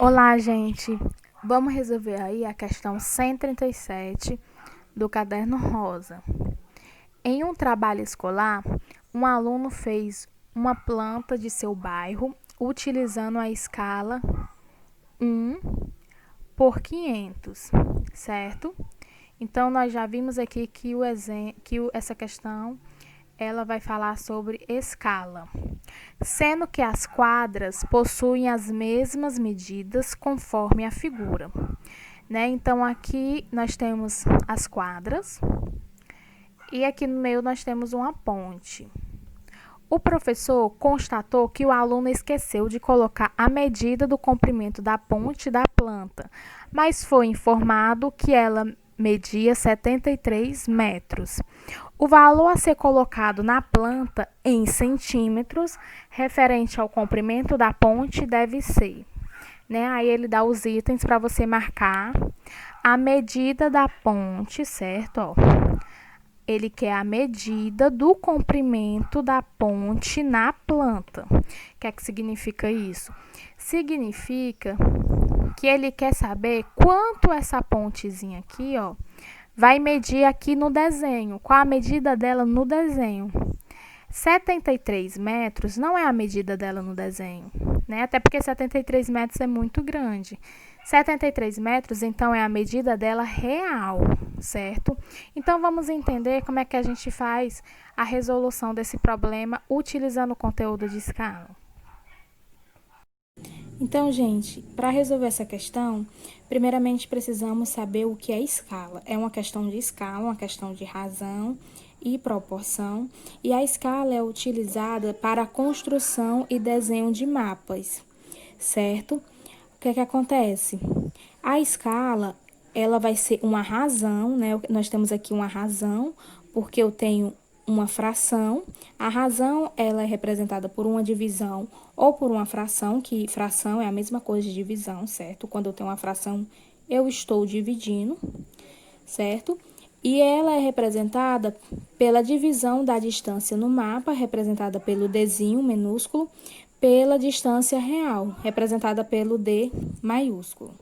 Olá, gente. Vamos resolver aí a questão 137 do caderno rosa. Em um trabalho escolar, um aluno fez uma planta de seu bairro utilizando a escala 1 por 500, certo? Então, nós já vimos aqui que, essa questão ela vai falar sobre escala, sendo que as quadras possuem as mesmas medidas conforme a figura, né? Então aqui nós temos as quadras e aqui no meio nós temos uma ponte. O professor constatou que o aluno esqueceu de colocar a medida do comprimento da ponte da planta, mas foi informado que ela media 73 metros. O valor a ser colocado na planta em centímetros, referente ao comprimento da ponte, deve ser, né? Aí ele dá os itens para você marcar a medida da ponte, certo? Ó. Ele quer a medida do comprimento da ponte na planta. O que é que significa isso? Significa que ele quer saber quanto essa pontezinha aqui, ó, vai medir aqui no desenho. Qual a medida dela no desenho? 73 metros não é a medida dela no desenho, né? Até porque 73 metros é muito grande. 73 metros, então, é a medida dela real, certo? Então, vamos entender como é que a gente faz a resolução desse problema utilizando o conteúdo de escala. Então, gente, para resolver essa questão, primeiramente precisamos saber o que é escala. É uma questão de escala, uma questão de razão e proporção, e a escala é utilizada para a construção e desenho de mapas, certo? O que é que acontece? A escala, ela vai ser uma razão, né? Nós temos aqui uma razão, porque eu tenho uma fração. A razão, ela é representada por uma divisão ou por uma fração, que fração é a mesma coisa de divisão, certo? Quando eu tenho uma fração, eu estou dividindo, certo? E ela é representada pela divisão da distância no mapa, representada pelo Dzinho minúsculo, pela distância real, representada pelo D maiúsculo,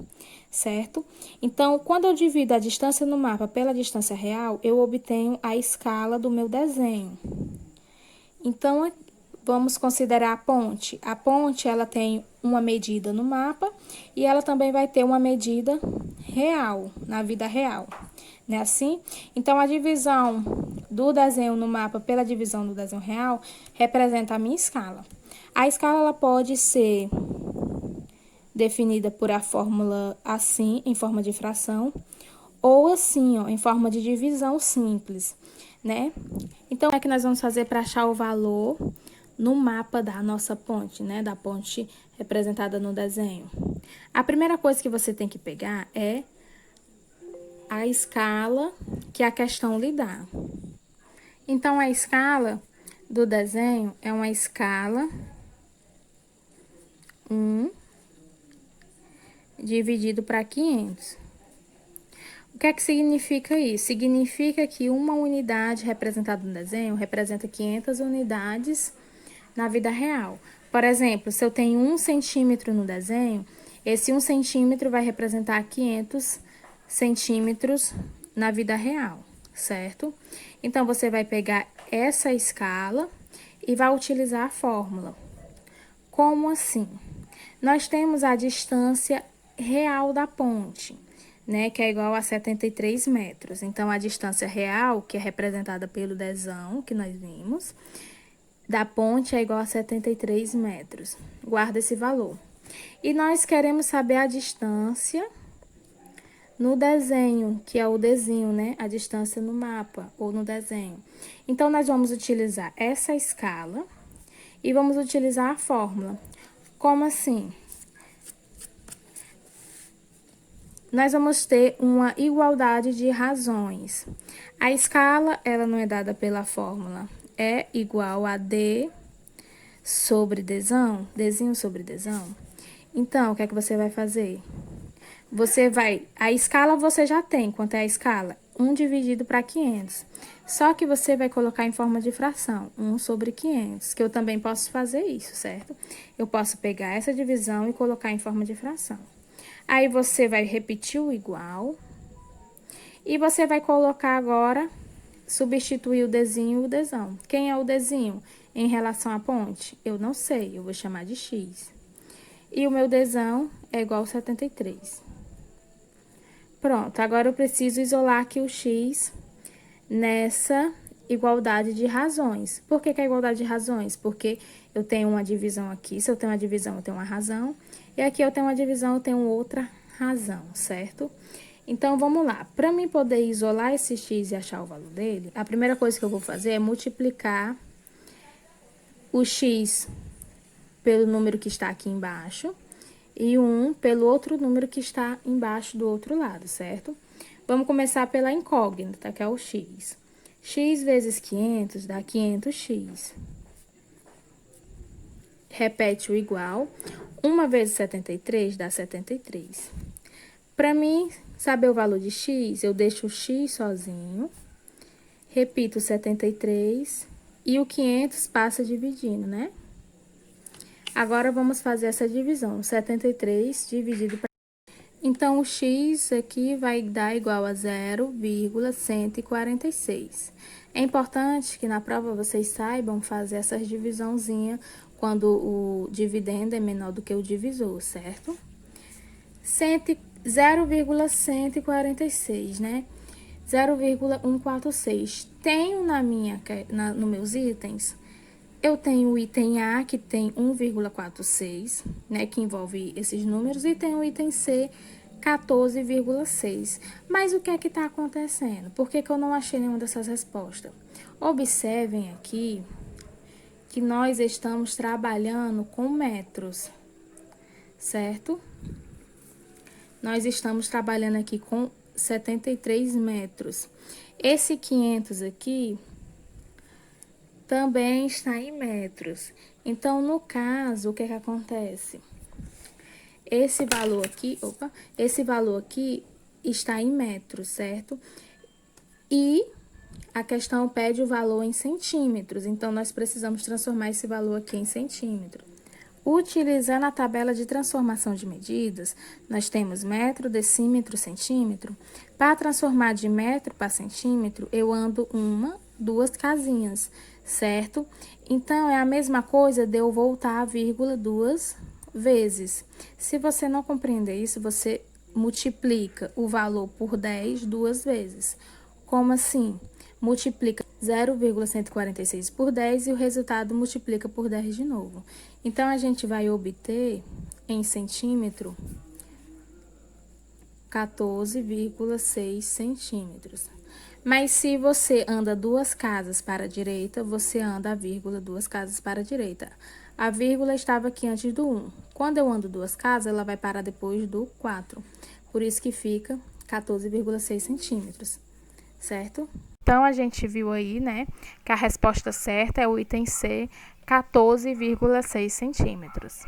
certo? Então, quando eu divido a distância no mapa pela distância real, eu obtenho a escala do meu desenho. Então, vamos considerar a ponte. A ponte, ela tem uma medida no mapa e ela também vai ter uma medida real, na vida real. Não é assim? Então, a divisão do desenho no mapa pela divisão do desenho real representa a minha escala. A escala, ela pode ser definida por a fórmula assim, em forma de fração, ou assim, ó, em forma de divisão simples, né? Então, o que é que nós vamos fazer para achar o valor no mapa da nossa ponte, né? Da ponte representada no desenho. A primeira coisa que você tem que pegar é a escala que a questão lhe dá. Então, a escala do desenho é uma escala 1 dividido para 500. O que é que significa isso? Significa que uma unidade representada no desenho representa 500 unidades na vida real. Por exemplo, se eu tenho 1 centímetro no desenho, esse 1 centímetro vai representar 500 centímetros na vida real, certo? Então, você vai pegar essa escala e vai utilizar a fórmula. Como assim? Nós temos a distância real da ponte, né, que é igual a 73 metros. Então, a distância real, que é representada pelo Dzão, que nós vimos, da ponte é igual a 73 metros. Guarda esse valor. E nós queremos saber a distância no desenho, que é o Dzinho, né? A distância no mapa ou no desenho. Então, nós vamos utilizar essa escala e vamos utilizar a fórmula. Como assim? Nós vamos ter uma igualdade de razões. A escala, ela não é dada pela fórmula. É igual a D sobre Dzão, Dzinho sobre Dzão. Então, o que é que você vai fazer? A escala você já tem. Quanto é a escala? 1 dividido para 500. Só que você vai colocar em forma de fração, 1 sobre 500, que eu também posso fazer isso, certo? Eu posso pegar essa divisão e colocar em forma de fração. Aí, você vai repetir o igual. E você vai colocar agora, substituir o desinho e o desão. Quem é o desinho em relação à ponte? Eu não sei, eu vou chamar de x. E o meu desão é igual a 73. Pronto, agora eu preciso isolar aqui o x nessa igualdade de razões. Por que é igualdade de razões? Porque eu tenho uma divisão aqui, se eu tenho uma divisão, eu tenho uma razão. E aqui eu tenho uma divisão, eu tenho outra razão, certo? Então, vamos lá. Para mim poder isolar esse x e achar o valor dele, a primeira coisa que eu vou fazer é multiplicar o x pelo número que está aqui embaixo e 1 pelo outro número que está embaixo do outro lado, certo? Vamos começar pela incógnita, que é o x. X vezes 500 dá 500x. Repete o igual. 1 vezes 73 dá 73. Para mim saber o valor de x, eu deixo o x sozinho. Repito 73 e o 500 passa dividindo, né? Agora, vamos fazer essa divisão. 73 dividido para... Então, o x aqui vai dar igual a 0,146. É importante que na prova vocês saibam fazer essas divisãozinhas quando o dividendo é menor do que o divisor, certo? 0,146, né? 0,146. Tenho nos meus itens... Eu tenho o item A, que tem 1,46, né, que envolve esses números, e tem o item C, 14,6. Mas o que é que está acontecendo? Por que eu não achei nenhuma dessas respostas? Observem aqui que nós estamos trabalhando com metros, certo? Nós estamos trabalhando aqui com 73 metros. Esse 500 aqui também está em metros. Então, no caso, o que acontece? Esse valor aqui está em metros, certo? E a questão pede o valor em centímetros. Então, nós precisamos transformar esse valor aqui em centímetro. Utilizando a tabela de transformação de medidas, nós temos metro, decímetro, centímetro. Para transformar de metro para centímetro, eu ando duas casinhas, certo? Então, é a mesma coisa de eu voltar a vírgula 2 vezes. Se você não compreender isso, você multiplica o valor por 10 2 vezes. Como assim? Multiplica 0,146 por 10 e o resultado multiplica por 10 de novo. Então, a gente vai obter em centímetro 14,6 centímetros. Mas se você anda duas casas para a direita, você anda a vírgula duas casas para a direita. A vírgula estava aqui antes do 1. Quando eu ando duas casas, ela vai parar depois do 4. Por isso que fica 14,6 centímetros, certo? Então, a gente viu aí, né, que a resposta certa é o item C, 14,6 centímetros.